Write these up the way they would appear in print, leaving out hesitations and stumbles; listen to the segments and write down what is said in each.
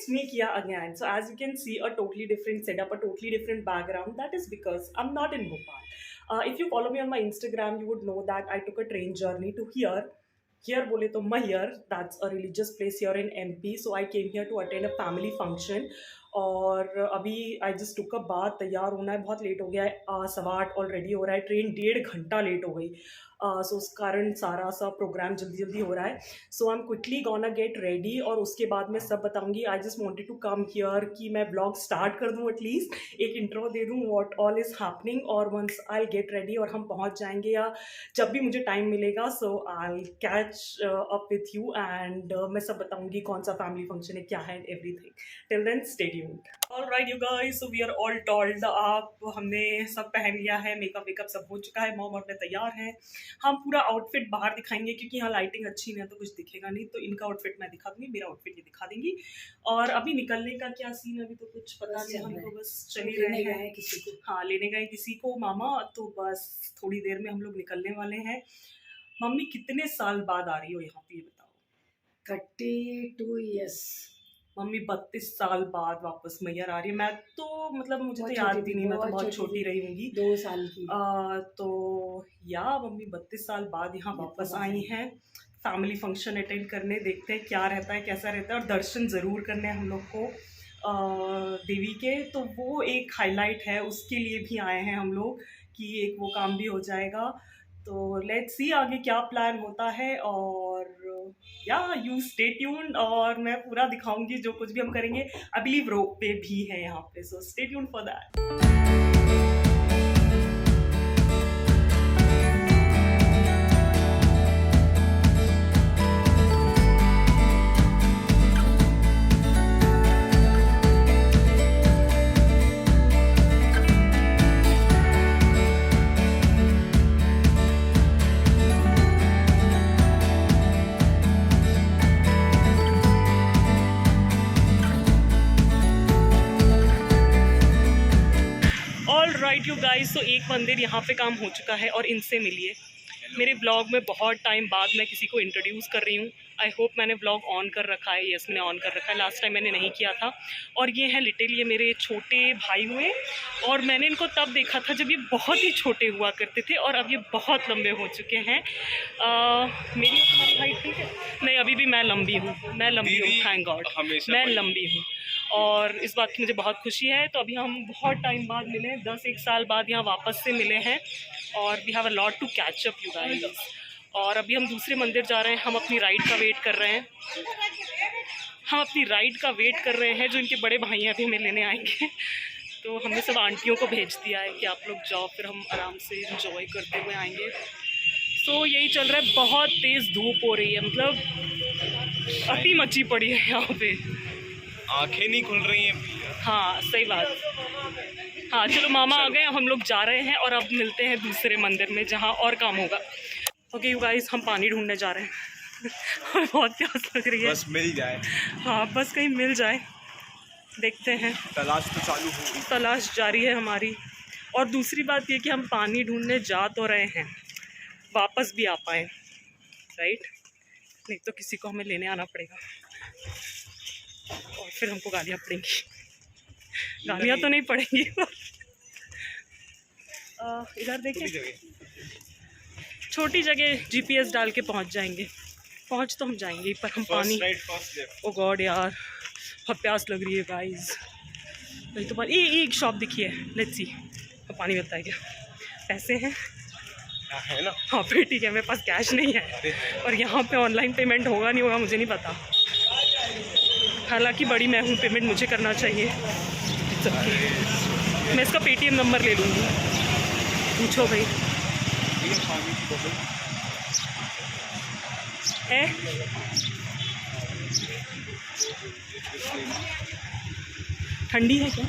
sneak here again. So as you can see, a totally different setup, a totally different background. That is because I'm not in Bhopal. If you follow me on my Instagram, you would know that I took a train journey to here. Here bole to Mahir, that's a religious place here in MP. So I came here to attend a family function. और अभी I just took अ बात, तैयार होना है, बहुत late हो गया है, 8:15 ऑलरेडी हो रहा है, ट्रेन 1.5 घंटा लेट हो गई। सो उस कारण सारा सा प्रोग्राम जल्दी जल्दी हो रहा है। So I am quickly gonna get ready और उसके बाद मैं सब बताऊंगी। I just wanted to come here कि मैं ब्लॉग स्टार्ट कर दूं, एटलीस्ट एक इंट्रो दे दूं व्हाट ऑल इज़ हैपनिंग, और वंस आई गेट रेडी और हम पहुंच जाएंगे या जब भी मुझे टाइम मिलेगा, so I catch up with you and मैं सब बताऊंगी कौन सा फैमिली फंक्शन है, क्या है, everything. Till then stay tuned. Alright you guys, so we are all dolled up, हमने सब पहन लिया है, मेकअप वेकअप सब हो चुका है, मॉम और मैं तैयार हैं। हम पूरा आउटफिट बाहर दिखाएंगे क्योंकि यहाँ लाइटिंग अच्छी नहीं है तो कुछ दिखेगा नहीं, तो इनका आउटफिट मैं दिखा दूंगी, मेरा आउटफिट ये दिखा देंगी। और अभी निकलने का क्या सीन है अभी तो कुछ पता नहीं, हमको बस चले रहे हैं किसी को, हाँ लेने गए किसी को मामा, तो बस थोड़ी देर में हम लोग निकलने वाले हैं। मम्मी कितने साल बाद आ रही हो यहाँ पे ये बताओ? 32 years। मम्मी 32 साल बाद वापस मैयर आ रही है। मैं तो मतलब मुझे तो याद भी नहीं, मैं तो बहुत छोटी रही होंगी, 2 साल की। तो या मम्मी 32 साल बाद यहाँ वापस आई हैं फैमिली फंक्शन अटेंड करने। देखते हैं क्या रहता है, कैसा रहता है, और दर्शन ज़रूर करने हैं हम लोग को देवी के, तो वो एक हाईलाइट है, उसके लिए भी आए हैं हम लोग कि एक वो काम भी हो जाएगा। तो लेट्स सी आगे क्या प्लान होता है, और या यू स्टे ट्यून्ड और मैं पूरा दिखाऊंगी जो कुछ भी हम करेंगे। आई बिलीव रोप पे भी है यहाँ पे, so stay tuned for that. Right you guys, तो एक मंदिर यहाँ पे काम हो चुका है और इनसे मिलिए। मेरे ब्लॉग में बहुत टाइम बाद मैं किसी को इंट्रोड्यूस कर रही हूँ। आई होप मैंने ब्लॉग ऑन कर रखा है, यस मैंने ऑन कर रखा है, लास्ट टाइम मैंने नहीं किया था। और ये हैं लिटिल, ये मेरे छोटे भाई हुए, और मैंने इनको तब देखा था जब ये बहुत ही छोटे हुआ करते थे, और अब ये बहुत लंबे हो चुके हैं। मेरी तुम्हारी हाइट ठीक है? नहीं, अभी भी मैं लंबी हूँ, मैं लंबी हूँ, थैंक गॉड मैं लंबी हूँ, और इस बात की मुझे बहुत खुशी है। तो अभी हम बहुत टाइम बाद मिले हैं, 10-1 साल बाद यहाँ वापस से मिले हैं, और we have a lot to catch up you guys. और अभी हम दूसरे मंदिर जा रहे हैं, हम अपनी राइड का वेट कर रहे हैं, जो इनके बड़े भाई हैं अभी हमें लेने आएंगे। तो हमने सब आंटियों को भेज दिया है कि आप लोग जाओ, फिर हम आराम से इंजॉय करते हुए आएंगे। तो यही चल रहा है, बहुत तेज़ धूप हो रही है, मतलब अति मची पड़ी है यहाँ पे, आंखें नहीं खुल रही हैं। हाँ सही बात। हाँ चलो मामा आ गए, हम लोग जा रहे हैं और अब मिलते हैं दूसरे मंदिर में जहाँ और काम होगा। ओके यू गाइस, हम पानी ढूंढने जा रहे हैं और बहुत प्यास लग रही है, बस मिल जाए। हाँ बस कहीं मिल जाए, देखते हैं। तलाश तो चालू हो गई, तलाश जारी है हमारी। और दूसरी बात ये कि हम पानी ढूंढने जा तो रहे हैं, वापस भी आ पाए, राइट? नहीं तो किसी को हमें लेने आना पड़ेगा और फिर हमको गालियाँ पड़ेंगी। गालियाँ तो नहीं पड़ेंगी इधर देखिए, छोटी जगह जीपीएस डाल के पहुंच जाएंगे, पहुंच तो हम जाएंगे, पर हम पानी, ओ गॉड यार बहुत प्यास लग रही है गाइस। वही तो एक शॉप दिखी है, लेट्स सी, तो पानी मिलता है क्या? पैसे हैं है ना? हाँ फिर ठीक है, मेरे पास कैश नहीं है, और यहाँ पे ऑनलाइन पेमेंट होगा नहीं होगा मुझे नहीं पता, हालांकि बड़ी मैं हूँ, पेमेंट मुझे करना चाहिए। मैं इसका पेटीएम नंबर ले लूँगी, पूछो भाई है। ठंडी है क्या?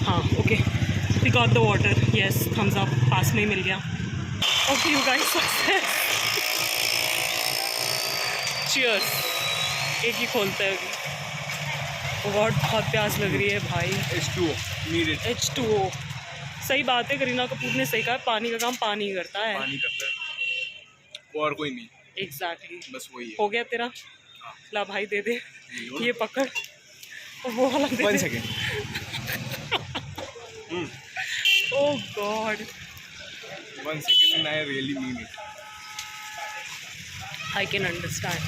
हाँ okay, we got the water, yes Thums Up, पास में ही मिल गया। Okay you guys, cheers. एक ही खोलते हैं अभी, बहुत प्यास लग रही है भाई। H2O सही बात है, करीना कपूर ने सही कहा, पानी का काम पानी करता है, और कोई नहीं। एग्जैक्टली बस वही है। हो गया तेरा, ला भाई दे दे, ये पकड़, वो वाला दे 1 दे। Second. Oh god, 1 second and I really mean it. I can understand.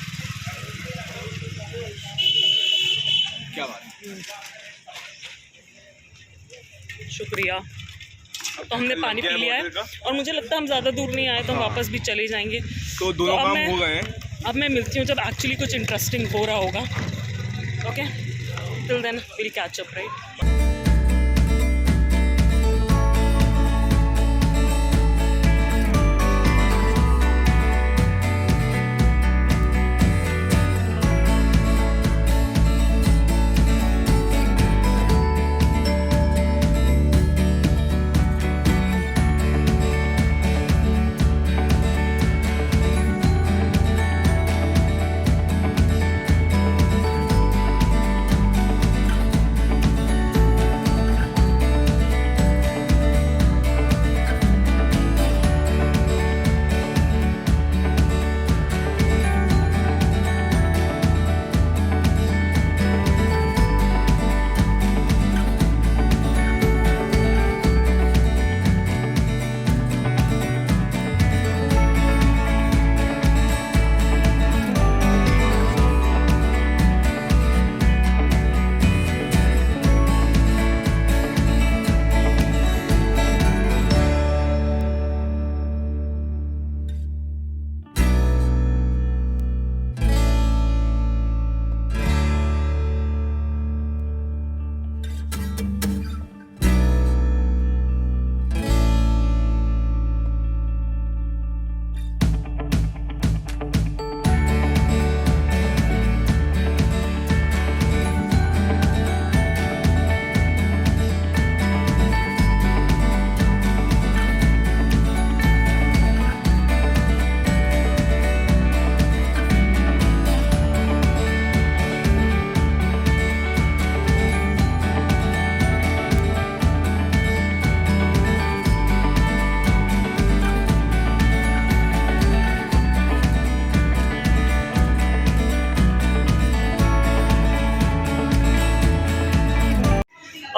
क्या बात है। शुक्रिया। तो हमने पानी पी लिया है और मुझे लगता है हम ज़्यादा दूर नहीं आए तो हम वापस भी चले जाएंगे। तो दोनों अब काम मैं- हो गए हैं। अब मैं मिलती हूँ जब एक्चुअली कुछ इंटरेस्टिंग हो रहा होगा। Okay, till then will catch up, right?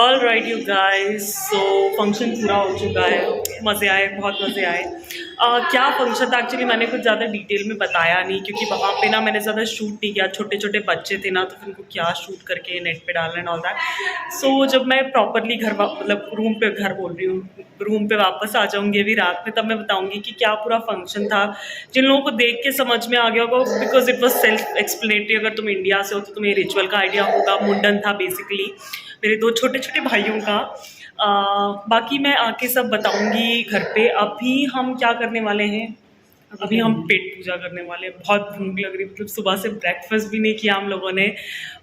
All right you guys, so function पूरा हो चुका है। मज़े आए, बहुत मज़े आए। क्या फंक्शन था एक्चुअली मैंने कुछ ज़्यादा डिटेल में बताया नहीं, क्योंकि वहाँ पे ना मैंने ज़्यादा शूट नहीं किया। छोटे छोटे बच्चे थे ना, तो फिर उनको क्या शूट करके नेट पे डालना एंड ऑल दैट। सो जब मैं प्रॉपरली घर मतलब रूम पे, घर बोल रही हूँ, रूम पे वापस आ जाऊँगी अभी रात में, तब मैं बताऊँगी कि क्या पूरा फंक्शन था। जिन लोगों को देख के समझ में आ गया होगा, because it was self explanatory. अगर तुम इंडिया से हो तो तुम्हें रिचुअल का आइडिया होगा। मुंडन था बेसिकली मेरे 2 छोटे छोटे भाइयों का। बाकी मैं आके सब बताऊंगी घर पे। अभी हम क्या करने वाले हैं, अभी हम पेट पूजा करने वाले हैं। बहुत भूख लग रही, मतलब सुबह से ब्रेकफास्ट भी नहीं किया हम लोगों ने।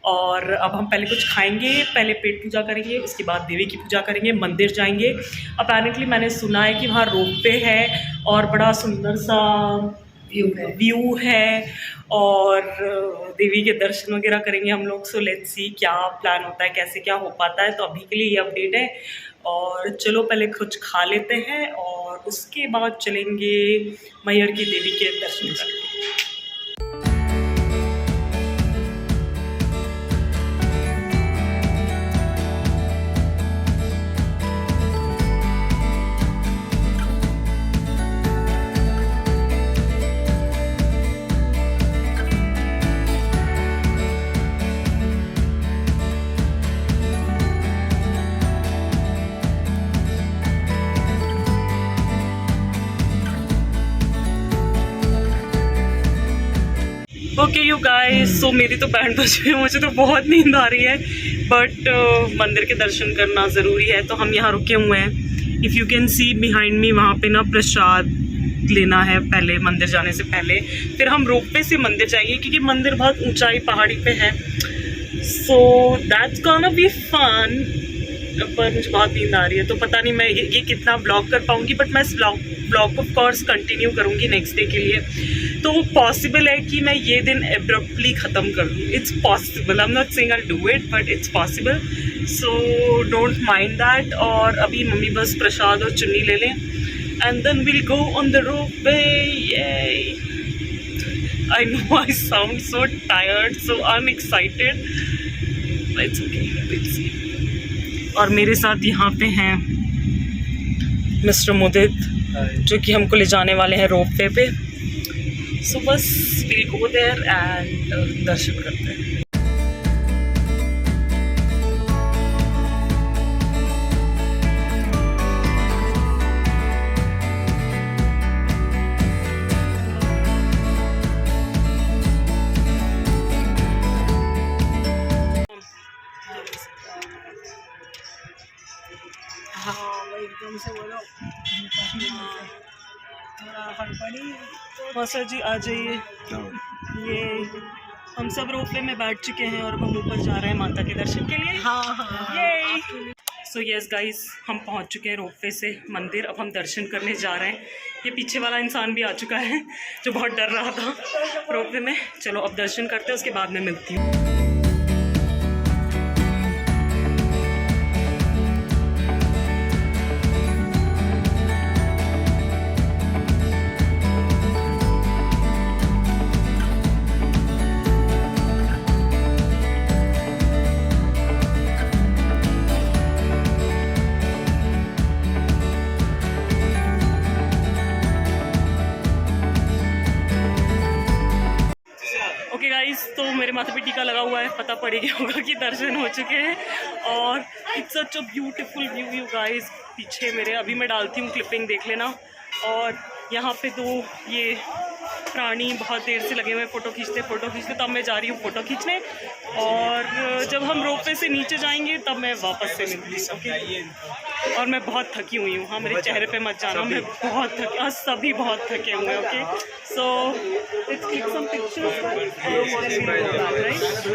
और अब हम पहले कुछ खाएंगे, पहले पेट पूजा करेंगे, उसके बाद देवी की पूजा करेंगे, मंदिर जाएंगे। अपेरेंटली मैंने सुना है कि वहाँ रोपवे है और बड़ा सुंदर सा व्यू है और देवी के दर्शन वगैरह करेंगे हम लोग। सो लेट्स सी क्या प्लान होता है, कैसे क्या हो पाता है। तो अभी के लिए ये अपडेट है। और चलो पहले कुछ खा लेते हैं और उसके बाद चलेंगे मैहर की देवी के दर्शन करने। ओके यू गाइस, सो मेरी तो बैंड बज रही है, मुझे तो बहुत नींद आ रही है, बट मंदिर के दर्शन करना ज़रूरी है। तो हम यहाँ रुके हुए हैं। If you can see behind me, वहाँ पे ना प्रसाद लेना है पहले मंदिर जाने से पहले। फिर हम रोपवे से मंदिर जाएंगे, क्योंकि मंदिर बहुत ऊंचाई पहाड़ी पे है। So that's gonna be fun. पर मुझे बहुत नींद आ रही है, तो पता नहीं मैं ये कितना ब्लॉग कर पाऊँगी, बट मैं इस ब्लॉग ऑफ कोर्स कंटिन्यू करूँगी नेक्स्ट डे के लिए। तो पॉसिबल है कि मैं ये दिन एब्रप्टली ख़त्म कर दूँ। It's possible, I am not saying I will do it, but it's possible. So don't mind that. और अभी मम्मी बस प्रसाद और चुन्नी ले लें and then will go on the ropeway. I know I sound so tired, so unexcited, but it's okay. और मेरे साथ यहाँ पे हैं मिस्टर मुदित, जो कि हमको ले जाने वाले हैं रोप वे पे। सो बस विल गो देयर एंड दर्शन करते हैं। हाँ वो एकदम से बोलो थोड़ा हड़बड़ी तो मास्टर जी आ जाइए। ये हम सब रोपवे में बैठ चुके हैं और अब हम ऊपर जा रहे हैं माता के दर्शन के लिए। हाँ हाँ ये सो यस गाइस, हम पहुंच चुके हैं रोपवे से मंदिर। अब हम दर्शन करने जा रहे हैं। ये पीछे वाला इंसान भी आ चुका है जो बहुत डर रहा था रोपवे में। चलो अब दर्शन करते हैं, उसके बाद में मिलती हूँ। ओके गाइस, तो मेरे माथे पे टीका लगा हुआ है, पता पड़ गया होगा कि दर्शन हो चुके हैं। और it's such a beautiful view you guys. पीछे मेरे अभी मैं डालती हूँ क्लिपिंग, देख लेना। और यहाँ पे तो ये प्राणी बहुत देर से लगे हुए फ़ोटो खींचते, तब मैं जा रही हूँ फ़ोटो खींचने। और जब हम रोपवे से नीचे जाएंगे तब मैं वापस से मिलती हूँ। ओके, और मैं बहुत थकी हुई हूँ। हाँ, मेरे चेहरे पे मत जाना, मैं बहुत थकी। आज सभी बहुत थके हुए हैं। Okay, so let's click some pictures right.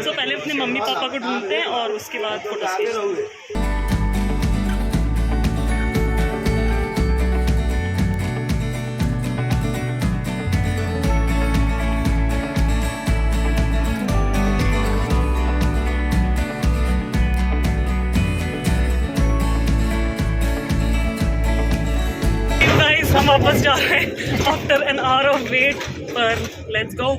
So पहले अपने मम्मी पापा को ढूंढते हैं और उसके बाद फोटो खींचते हैं। हम वापस जा रहे हैं after an hour of wait, पर लेट्स गो।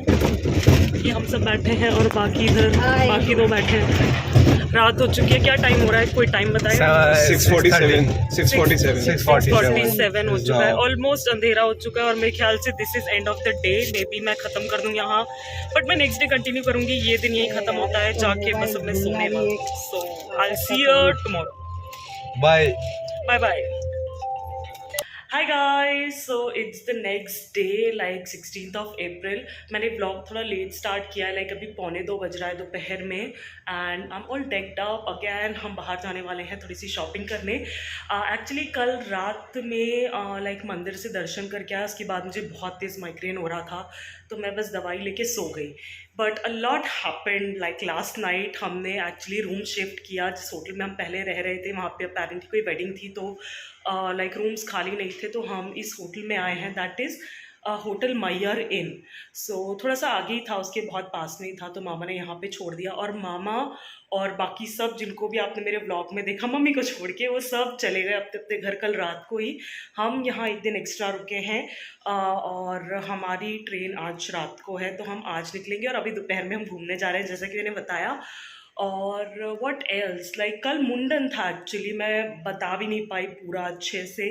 ये हम सब बैठे हैं और बाकी बाकी दो बैठे हैं। रात हो चुकी है। क्या टाइम हो रहा है, कोई टाइम बताएगा? 6:47 हो चुका है। ऑलमोस्ट अंधेरा हो चुका है और मेरे ख्याल से this is end of the day. May be मैं ख़त्म कर दूँ यहाँ, बट मैं नेक्स्ट डे कंटिन्यू करूँगी। ये दिन यही ख़त्म होता है, जाके बस अपने सोने वाली। So I will see you tomorrow. Bye bye bye. Hi guys, so it's the next day, like 16th of April. मैंने vlog थोड़ा लेट स्टार्ट किया है, like अभी 1:45 बज रहा है दोपहर में। And I am all decked up again. हम बाहर जाने वाले हैं थोड़ी सी शॉपिंग करने। एक्चुअली कल रात में लाइक मंदिर से दर्शन करके आया, उसके बाद मुझे बहुत तेज़ माइग्रेन हो रहा था, तो मैं बस दवाई लेके सो गई। But a lot happened. Like last night हमने एक्चुअली रूम शिफ्ट किया। जिस होटल में हम पहले रह रहे थे वहाँ पे अपेरेंटली कोई वेडिंग थी, तो लाइक रूम्स खाली नहीं थे, तो हम इस होटल में आए हैं। दैट इज़ होटल मयर इन। सो थोड़ा सा आगे ही था, उसके बहुत पास में ही था, तो मामा ने यहाँ पे छोड़ दिया। और मामा और बाकी सब जिनको भी आपने मेरे व्लॉग में देखा, मम्मी को छोड़ के, वो सब चले गए अपने अपने घर कल रात को ही। हम यहाँ एक दिन एक्स्ट्रा रुके हैं और हमारी ट्रेन आज रात को है, तो हम आज निकलेंगे और अभी दोपहर में हम घूमने जा रहे हैं, जैसा कि मैंने बताया। और व्हाट एल्स, लाइक कल मुंडन था एक्चुअली, मैं बता भी नहीं पाई पूरा अच्छे से,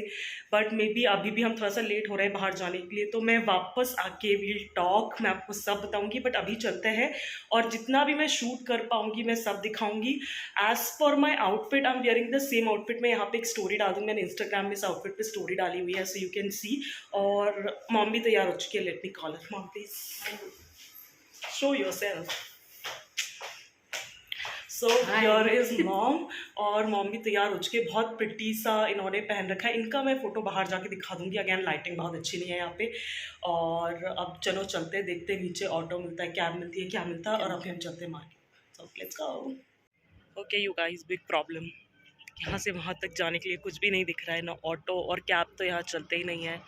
बट मे बी अभी भी हम थोड़ा सा लेट हो रहे हैं बाहर जाने के लिए, तो मैं वापस आके विल टॉक, मैं आपको सब बताऊंगी। बट अभी चलते हैं और जितना भी मैं शूट कर पाऊंगी मैं सब दिखाऊंगी। As for my outfit, I am wearing the same outfit. मैं यहाँ पे एक स्टोरी डाल दूँगी, मैंने इंस्टाग्राम में इस आउटफिट पे स्टोरी डाली हुई है, सो यू कैन सी। और मॉम भी तैयार हो चुकी है। Let me call her. Mom please show yourself. So here is mom, और मॉम भी तैयार हो चुके। बहुत प्रिटी सा इन्होंने पहन रखा है। इनका मैं फ़ोटो बाहर जाके दिखा दूंगी। अगैन लाइटिंग बहुत अच्छी नहीं है यहाँ पे। और अब चलो चलते हैं, देखते हैं नीचे ऑटो मिलता है, कैब मिलती है, क्या मिलता है, और अभी हम चलते हैं market. So let's go. Okay you guys, big problem. यहाँ से वहाँ तक जाने के लिए कुछ भी नहीं दिख रहा है, ना ऑटो और कैब तो यहाँ चलते ही नहीं है।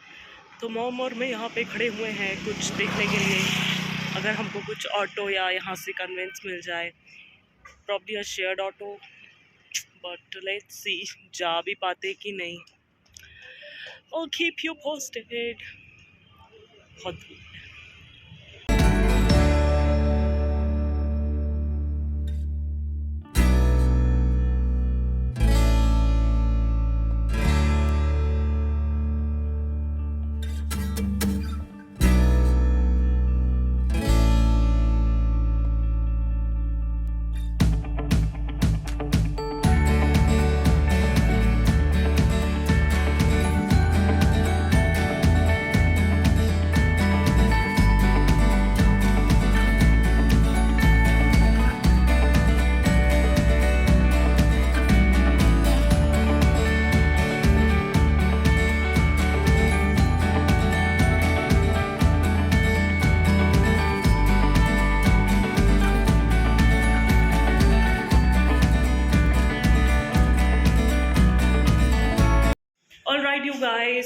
तो मॉम और मैं यहाँ पे खड़े हुए हैं कुछ देखने के लिए, अगर हमको कुछ ऑटो या यहाँ से कन्वेंस मिल जाए, probably a shared auto, but let's see जा भी पाते कि नहीं। I'll keep you posted। बहुत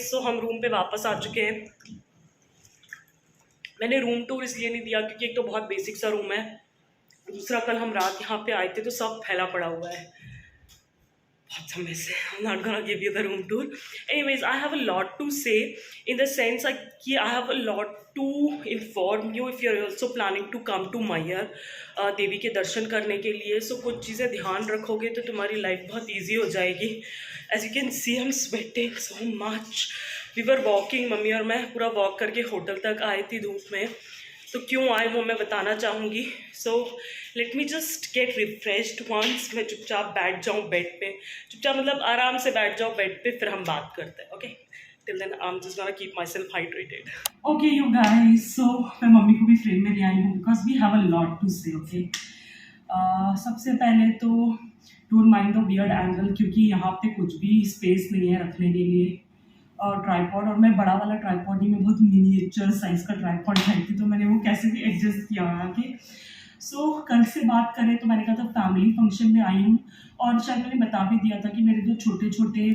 गाइस, सो हम रूम पे वापस आ चुके हैं। मैंने रूम टूर इसलिए नहीं दिया क्योंकि एक तो बहुत बेसिक सा रूम है, दूसरा कल हम रात यहाँ पे आए थे तो सब फैला पड़ा हुआ है बहुत समय से। I'm not gonna give you the room tour. Anyways, I have a lot to say in the sense like कि I have a lot to inform you if you're also planning to come to Maihar देवी के दर्शन करने के लिए। सो कुछ चीज़ें ध्यान रखोगे तो तुम्हारी लाइफ बहुत ईजी हो जाएगी। As you can see, I'm sweating so much. We were walking, mummy और मैं पूरा वॉक करके होटल तक आए थी धूप में। तो क्यों आए वो मैं बताना चाहूँगी। So let me just get refreshed once. मैं चुपचाप बैठ जाऊँ बेड पे, चुपचाप मतलब आराम से बैठ जाओ बेड पे, फिर हम बात करते हैं। Okay, till then I am just gonna keep myself hydrated. Okay you guys, so मैं मम्मी को भी फ्रेम में ले आई हूँ because we have a lot to say. Okay, सबसे पहले तो don't mind the weird angle, क्योंकि यहाँ पे कुछ भी स्पेस नहीं है रखने के लिए और ट्राईपॉड, और मैं बड़ा वाला ट्राईपॉड नहीं, मैं बहुत मिनिएचर साइज़ का ट्राईपॉड लाई थी, तो मैंने वो कैसे भी एडजस्ट किया आके। सो कल से बात करें तो मैंने कहा था फैमिली फंक्शन में आई हूँ, और शायद मैंने बता भी दिया था कि मेरे जो छोटे छोटे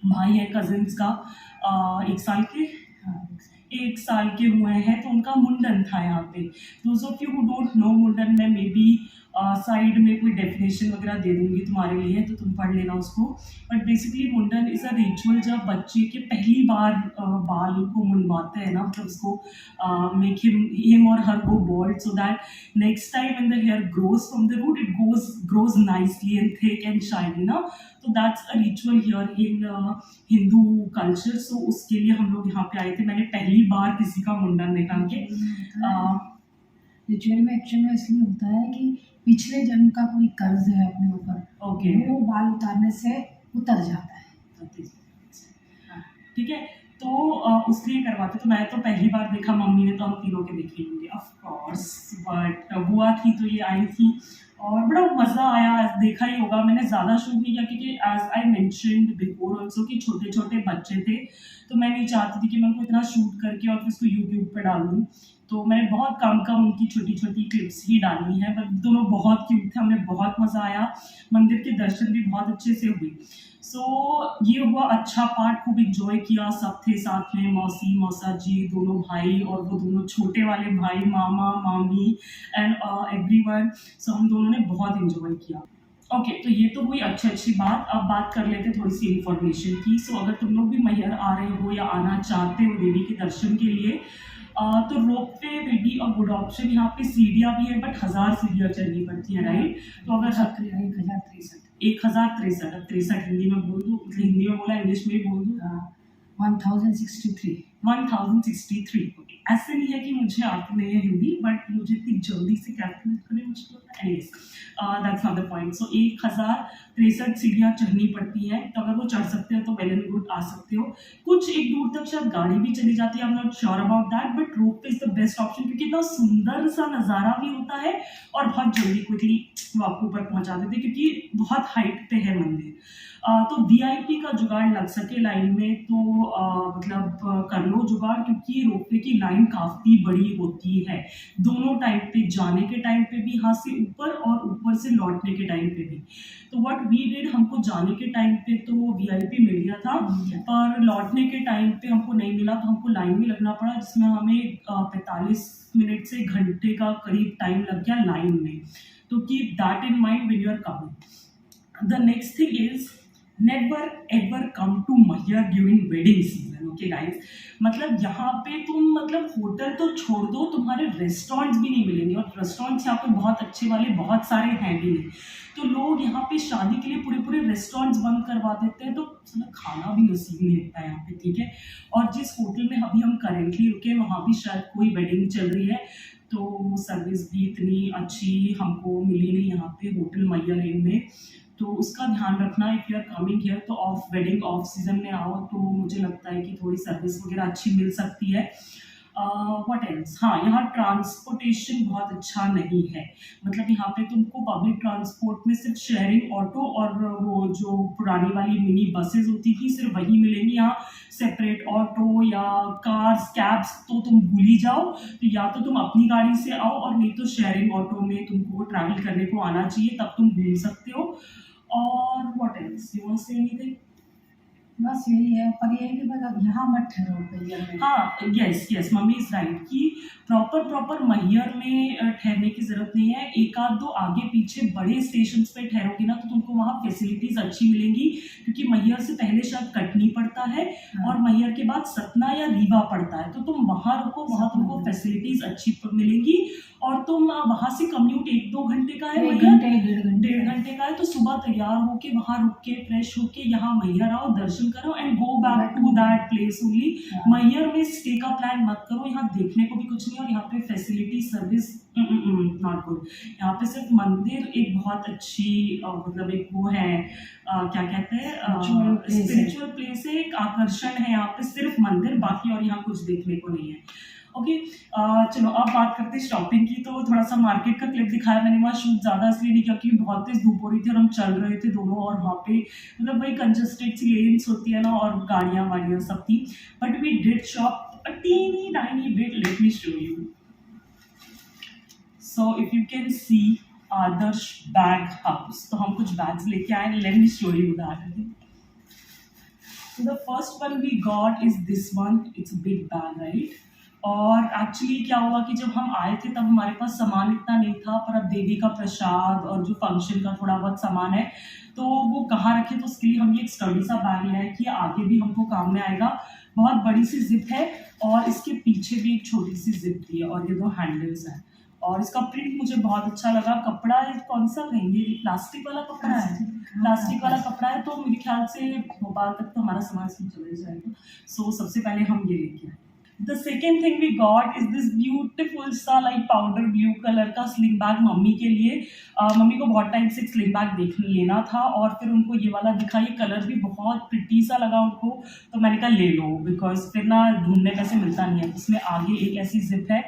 भाई हैं कजिन्स का 1 साल के हुए हैं, तो उनका मुंडन था यहाँ पे। Those of you who don't know, मुंडन में मे बी साइड में कोई डेफिनेशन वगैरह दे दूंगी तुम्हारे लिए, तो तुम पढ़ लेना उसको। बट बेसिकली मुंडन इज़ अ रिचुअल जब बच्चे के पहली बार बाल को मुंडवाते हैं ना, मतलब उसको make him or her go bald so that next time when the hair grows from the root it grows nicely and thick and shiny ना। तो that's a ritual here in Hindu culture. So उसके लिए हम लोग यहाँ पे आए थे। मैंने पहली बार किसी का मुंडन देखा कि रिचुअल में एक्चुअल में इसलिए होता है कि पिछले जन्म का कोई कर्ज है अपने ऊपर, ओके वो बाल उतारने से उतर जाता है। ठीक है, तो उसके लिए करवाते। तो मैं तो पहली बार देखा, मम्मी ने तो हम तीनों के देखे होंगे ऑफ कोर्स, बट बुआ थी तो ये आई थी और बड़ा मज़ा आया। देखा ही होगा, मैंने ज़्यादा शूट नहीं किया क्योंकि as I mentioned before also कि छोटे छोटे बच्चे थे, तो मैं नहीं चाहती थी कि मैं उनको इतना शूट करके और फिर उसको यूट्यूब पे डाल दूँ। तो मैंने बहुत कम उनकी छोटी छोटी क्लिप्स ही डाली हैं, बट दोनों बहुत क्यूट थे, हमें बहुत मज़ा आया। मंदिर के दर्शन भी बहुत अच्छे से हुए। सो ये हुआ अच्छा पार्ट, खूब इंजॉय किया, सब थे साथ में, मौसी मौसा जी, दोनों भाई और वो दोनों छोटे वाले भाई, मामा मामी एंड एवरीवन। सो हम दोनों ने बहुत इंजॉय किया। ओके, तो ये तो हुई अच्छी बात। अब बात कर लेते थोड़ी सी इन्फॉर्मेशन की। सो अगर तुम लोग भी मैहर आ रहे हो या आना चाहते हो देवी के दर्शन के लिए, तो ropeway will be a good option. यहाँ पे सीढ़ियाँ भी है, बट 1000 सीढ़ियाँ चढ़नी पड़ती है, राइट। तो अगर 1063 अब 63 हिंदी में बोल दूँ, मतलब हिंदी में बोला इंग्लिश में भी बोल दूँ, 1063 1063। ऐसे नहीं है कि मुझे आती नहीं है हिंदी, बट मुझे इतनी जल्दी से कैलकुलेट करने मुश्किल होता है। Anyways, that's not the point. So 1063 सीढ़ियाँ चढ़नी पड़ती हैं, तो अगर वो चढ़ सकते हो तो वेल एंड गुड, आ सकते हो। कुछ एक दूर तक शायद गाड़ी भी चली जाती है, I am not sure about that, but ropeway is the best option क्योंकि इतना सुंदर सा नज़ारा भी होता है और बहुत जल्दी क्विकली वो आपको ऊपर पहुँचा देते हैं क्योंकि बहुत हाइट पे है मंदिर। तो वीआईपी का जुगाड़ लग सके लाइन में तो मतलब कर लो जुगाड़, क्योंकि रोपवे की लाइन काफ़ी बड़ी होती है दोनों टाइम पे, जाने के टाइम पे भी यहाँ से ऊपर और ऊपर से लौटने के टाइम पे भी। तो व्हाट वी डिड, हमको जाने के टाइम पे तो वीआईपी मिल गया था, पर लौटने के टाइम पे हमको नहीं मिला, तो हमको लाइन में लगना पड़ा, जिसमें हमें 45 मिनट से घंटे का करीब टाइम लग गया लाइन में। तो keep that in mind when you are coming. The next thing is never ever come to Maihar during wedding season, okay guys। मतलब यहाँ पे तुम मतलब होटल तो छोड़ दो, तुम्हारे रेस्टोरेंट्स भी नहीं मिलेंगे, और रेस्टोरेंट्स यहाँ पे बहुत अच्छे वाले बहुत सारे हैं भी नहीं। तो लोग यहाँ पे शादी के लिए पूरे रेस्टोरेंट्स बंद करवा देते हैं, तो मतलब खाना भी नसीब नहीं होता है यहाँ पे, ठीक है। और जिस होटल में अभी हम करेंटली रुके, वहाँ भी शायद कोई वेडिंग चल रही है, तो सर्विस भी इतनी अच्छी हमको मिली नहीं यहाँ पे होटल मैहर लेन में। तो उसका ध्यान रखना, if you are coming here तो वेडिंग ऑफ सीजन में आओ, तो मुझे लगता है कि थोड़ी सर्विस वगैरह अच्छी मिल सकती है। व्हाट एल्स, हाँ यहाँ ट्रांसपोर्टेशन बहुत अच्छा नहीं है, मतलब यहाँ पे तुमको पब्लिक ट्रांसपोर्ट में सिर्फ शेयरिंग ऑटो और वो जो पुरानी वाली मिनी बसेस होती थी सिर्फ वही मिलेंगी। यहाँ सेपरेट ऑटो या कार्स कैब्स तो तुम भूल ही जाओ। तो या तो तुम अपनी गाड़ी से आओ, और नहीं तो शेयरिंग ऑटो में तुमको ट्रैवल करने को आना चाहिए, तब तुम घूम सकते हो। और what else, you want to say anything? बस यही है, पर ये है कि बस यहाँ मत ठहरो मैहर में। हाँ, yes yes, mummy is right कि प्रॉपर मैहर में ठहरने की ज़रूरत नहीं है। एक आध दो आगे पीछे बड़े स्टेशंस पे ठहरोगे ना तो तुमको वहाँ फैसिलिटीज़ अच्छी मिलेंगी, क्योंकि मैहर से पहले शायद कटनी पड़ता है हाँ। और मैहर के बाद सतना या रीवा पड़ता है, तो तुम वहाँ रुको, वहाँ तुमको फैसिलिटीज़ अच्छी मिलेंगी। और तुम वहाँ से कम्यूट 1-2 घंटे का है, 1 मैहर घंटे 1.5 घंटे 1.5 घंटे का है, तो सुबह तैयार होके वहाँ रुक के फ्रेश होके यहाँ मैहर आओ, दर्शन करो and go back to that place only. हाँ। मैहर में स्टे का प्लान मत करो, यहाँ देखने को भी कुछ नहीं और यहाँ पे फैसिलिटी सर्विस नॉट गुड। यहाँ पे सिर्फ मंदिर एक बहुत अच्छी मतलब एक वो है, क्या कहते हैं, Spiritual place है। स्पिरिचुअल प्लेस है, एक आकर्षण है यहाँ पे सिर्फ मंदिर, बाकी और यहाँ कुछ देखने को नहीं है। ओके, चलो अब बात करते हैं शॉपिंग की। तो थोड़ा सा मार्केट का क्लिप दिखाया मैंने, वहाँ शूट ज़्यादा इसलिए नहीं क्योंकि बहुत तेज धूप हो रही थी और हम चल रहे थे दोनों, और वहाँ पे मतलब वही कंजस्टेड सी लेन्स होती है ना और गाड़ियाँ वाड़ियाँ सब थी, but we did shop a teeny tiny bit. Let me show you. So if you can see Adarsh Bag House, तो हम कुछ बैग्स लेके आए, let me show you that. So the first one we got is this one. It's a big bag, right? और actually क्या हुआ कि जब हम आए थे तब हमारे पास सामान इतना नहीं था, पर अब देवी का प्रसाद और जो फंक्शन का थोड़ा बहुत सामान है तो वो कहाँ रखे, तो उसके लिए हम ये एक स्टडी सा बैग लाए कि आगे भी हमको काम में आएगा। बहुत बड़ी सी जिप है और इसके पीछे भी एक छोटी सी जिप दी है और ये 2 हैंडल्स हैं और इसका प्रिंट मुझे बहुत अच्छा लगा। कपड़ा कौन सा कहेंगे, प्लास्टिक वाला कपड़ा है, प्लास्टिक वाला कपड़ा है, तो मेरे ख्याल से भोपाल तक तो हमारा सामान इसमें चले जाएगा। सो सबसे पहले हम ये लेके आए। The second thing we got is this beautiful सा like powder blue कलर का स्लिंग बैग मम्मी के लिए। मम्मी को बहुत टाइम से स्लिंग बैग लेना था और फिर उनको ये वाला दिखा, ये कलर भी बहुत प्रिटी सा लगा उनको, तो मैंने कहा ले लो, बिकॉज फिर ना ढूंढने में से मिलता नहीं है। इसमें आगे एक ऐसी जिप है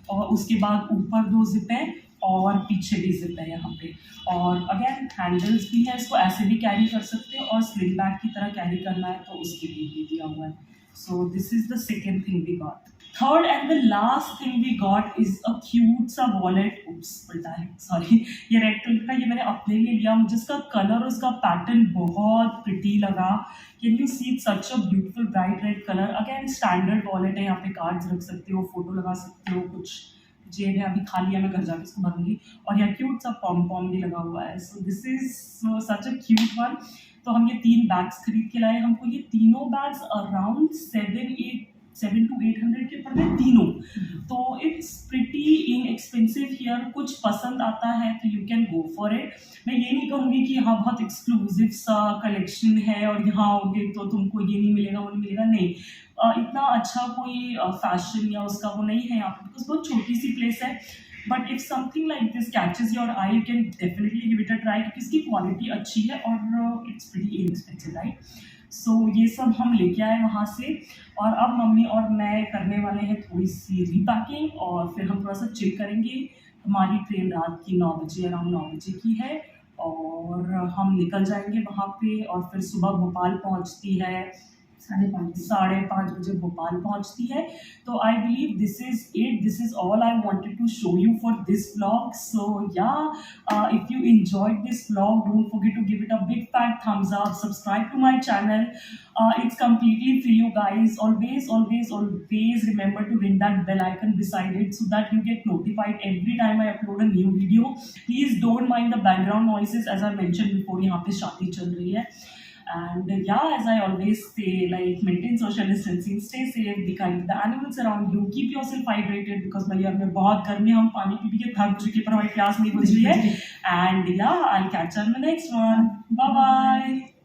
और उसके बाद ऊपर 2 जिप है और पीछे भी जिप है यहाँ पे, और अगेन हैंडल्स भी है, इसको ऐसे भी कैरी कर सकते हो और स्लिंग बैग की तरह कैरी करना है तो उसके लिए भी दिया हुआ है। So this is the second thing we got. Third and the last thing we got is a cute सा wallet. Oops, उल्टा है, sorry. ये रेड कलर का, ये मैंने अपने लिए लिया, मुझे इसका कलर और इसका पैटर्न बहुत प्रिटी लगा। Can you see such a beautiful bright red color? Again standard wallet है, यहाँ पे कार्ड्स रख सकते हो, फोटो लगा सकते हो, कुछ जेब है अभी खाली है, मैं घर जाके इसको भरूंगी, और यहाँ क्यूट सा पॉम पॉम भी लगा हुआ है। So this is such a cute one. तो हम ये 3 बैग्स खरीद के लाए, हमको ये तीनों बैग्स अराउंड 700 to 800 के पड़ गए तीनों। तो इट्स प्रिटी इनएक्सपेंसिव हियर, कुछ पसंद आता है तो you can go for it. मैं ये नहीं कहूँगी कि यहाँ बहुत एक्सक्लूसिव सा कलेक्शन है और यहाँ आओगे तो तुमको ये नहीं मिलेगा वो नहीं मिलेगा, नहीं। इतना अच्छा कोई फैशन या उसका वो नहीं है यहाँ पर, बिकॉज बहुत छोटी सी प्लेस है। But if something like this catches your I, you can definitely give it a try, क्योंकि इसकी क्वालिटी अच्छी है और इट्स प्रीटी इनएक्सपेंसिव, राइट। सो ये सब हम लेके आए वहाँ से, और अब मम्मी और मैं करने वाले हैं थोड़ी सी रीपैकिंग और फिर हम थोड़ा सा चिल करेंगे। हमारी ट्रेन रात की 9 बजे, अराउंड 9 बजे की है, और हम निकल जाएंगे वहाँ पे, और फिर सुबह भोपाल पहुँचती है 5:30 बजे भोपाल पहुंचती है। तो I believe this is it, this is all I wanted to show you for this vlog. So yeah if you enjoyed this vlog, don't forget to give it a big fat thumbs up, subscribe to my channel. It's completely free, you guys. Always remember to ring that bell icon beside it so that you get notified every time I upload a new video. Please don't mind the background noises, as I mentioned before, यहाँ पे शादी चल रही है। And yeah, as I always say, like, maintain social distancing, stay safe, be kind to the animals around you, keep yourself hydrated, because भैया में बहुत गर्मी, हम पानी पी के थक चुके पर हमारी प्यास नहीं बुझ रही है। And yeah, I'll catch you on the next one. Bye bye.